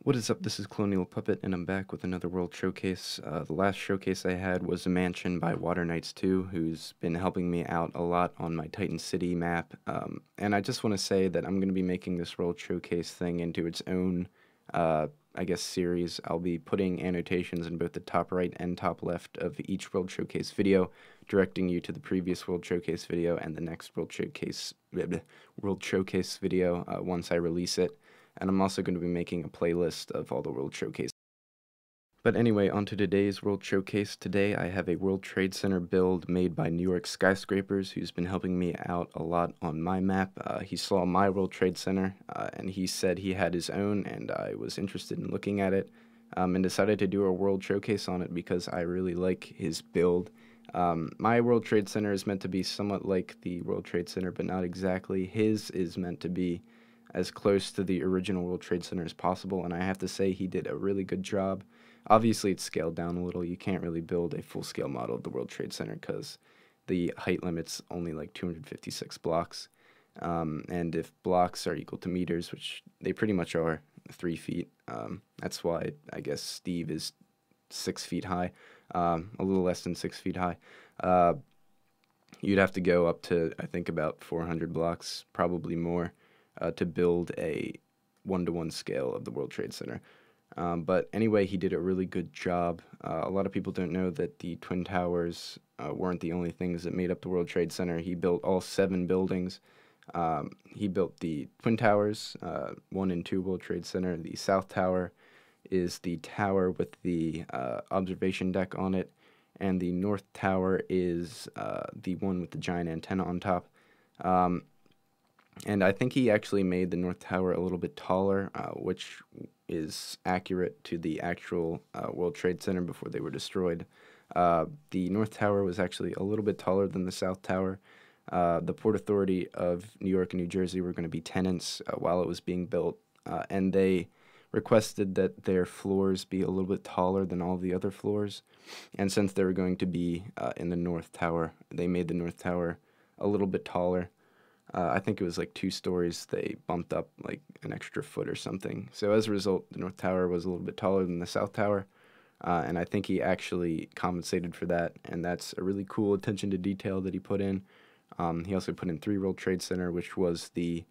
What is up? This is Colonial Puppet, and I'm back with another World Showcase. The last showcase I had was a mansion by Water Knights 2, who's been helping me out a lot on my Titan City map. And I just want to say that I'm going to be making this World Showcase thing into its own, I guess, series. I'll be putting annotations in both the top right and top left of each World Showcase video, directing you to the previous World Showcase video and the next World Showcase video once I release it. And I'm also going to be making a playlist of all the World Showcase. But anyway, on to today's World Showcase. Today I have a World Trade Center build made by NY SkyScrapers, who's been helping me out a lot on my map. He saw my World Trade Center, and he said he had his own, and I was interested in looking at it, and decided to do a World Showcase on it because I really like his build. My World Trade Center is meant to be somewhat like the World Trade Center, but not exactly. His is meant to be as close to the original World Trade Center as possible, and I have to say he did a really good job. Obviously, it's scaled down a little. You can't really build a full-scale model of the World Trade Center because the height limit's only like 256 blocks, and if blocks are equal to meters, which they pretty much are, 3 feet, that's why I guess Steve is 6 feet high, a little less than 6 feet high. You'd have to go up to, I think, about 400 blocks, probably more, to build a 1-to-1 scale of the World Trade Center. But anyway, he did a really good job. A lot of people don't know that the Twin Towers weren't the only things that made up the World Trade Center. He built all 7 buildings. He built the Twin Towers, 1 and 2 World Trade Center. The South Tower is the tower with the observation deck on it, and the North Tower is the one with the giant antenna on top. And I think he actually made the North Tower a little bit taller, which is accurate to the actual World Trade Center before they were destroyed. The North Tower was actually a little bit taller than the South Tower. The Port Authority of New York and New Jersey were going to be tenants while it was being built, and they requested that their floors be a little bit taller than all the other floors. And since they were going to be in the North Tower, they made the North Tower a little bit taller. I think it was like 2 stories. They bumped up like an extra foot or something. So as a result, the North Tower was a little bit taller than the South Tower, and I think he actually compensated for that, and that's a really cool attention to detail that he put in. He also put in 3 World Trade Center, which was the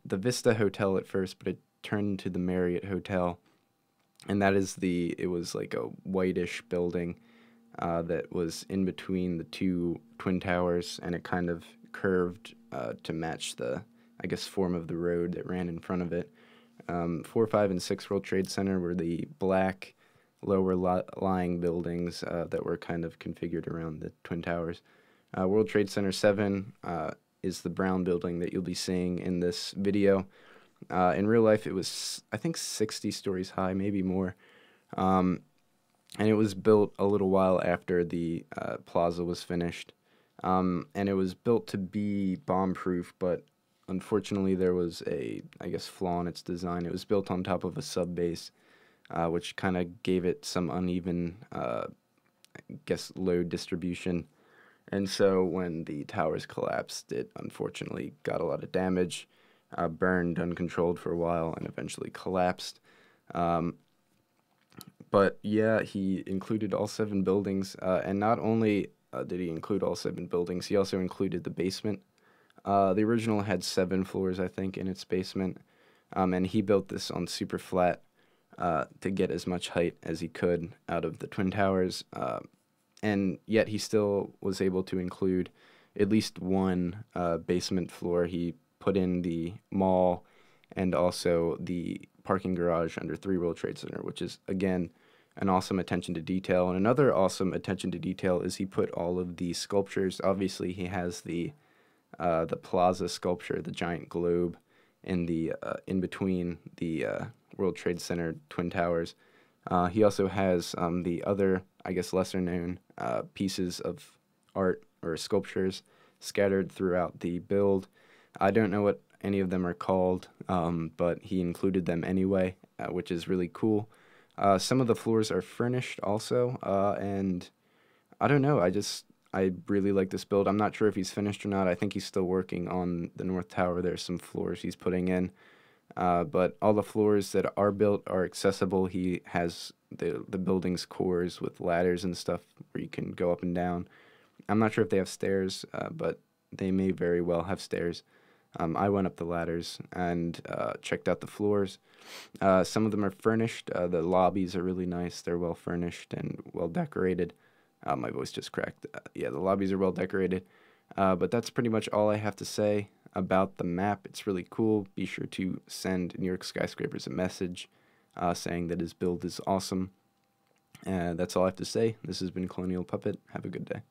Vista Hotel at first, but it turned into the Marriott Hotel, and that is it was like a whitish building that was in between the 2 Twin Towers, and it kind of curved to match the, I guess, form of the road that ran in front of it. 4, 5, and 6 World Trade Center were the black lower lying buildings that were kind of configured around the Twin Towers. World Trade Center 7 is the brown building that you'll be seeing in this video. In real life, it was, I think, 60 stories high, maybe more. And it was built a little while after the plaza was finished. And it was built to be bomb-proof, but unfortunately there was a, I guess, flaw in its design. It was built on top of a sub-base, which kind of gave it some uneven, I guess, load distribution. And so when the towers collapsed, it unfortunately got a lot of damage, burned uncontrolled for a while, and eventually collapsed. But yeah, he included all 7 buildings, and not only did he include all 7 buildings, he also included the basement. The original had 7 floors, I think, in its basement, and he built this on super flat to get as much height as he could out of the Twin Towers, and yet he still was able to include at least 1 basement floor. He put in the mall and also the parking garage under 3 World Trade Center, which is, again, an awesome attention to detail. And another awesome attention to detail is he put all of the sculptures. Obviously, he has the plaza sculpture, the giant globe, in the in between the World Trade Center Twin Towers. He also has the other, I guess, lesser-known pieces of art or sculptures scattered throughout the build. I don't know what any of them are called, but he included them anyway, which is really cool. Some of the floors are furnished also, and I don't know, I really like this build. I'm not sure if he's finished or not. I think he's still working on the North Tower. There's some floors he's putting in. But all the floors that are built are accessible. He has the building's cores with ladders and stuff where you can go up and down. I'm not sure if they have stairs, but they may very well have stairs. I went up the ladders and checked out the floors. Some of them are furnished. The lobbies are really nice. They're well furnished and well decorated. My voice just cracked. Yeah, the lobbies are well decorated. But that's pretty much all I have to say about the map. It's really cool. Be sure to send New York Skyscrapers a message saying that his build is awesome. That's all I have to say. This has been Colonial Puppet. Have a good day.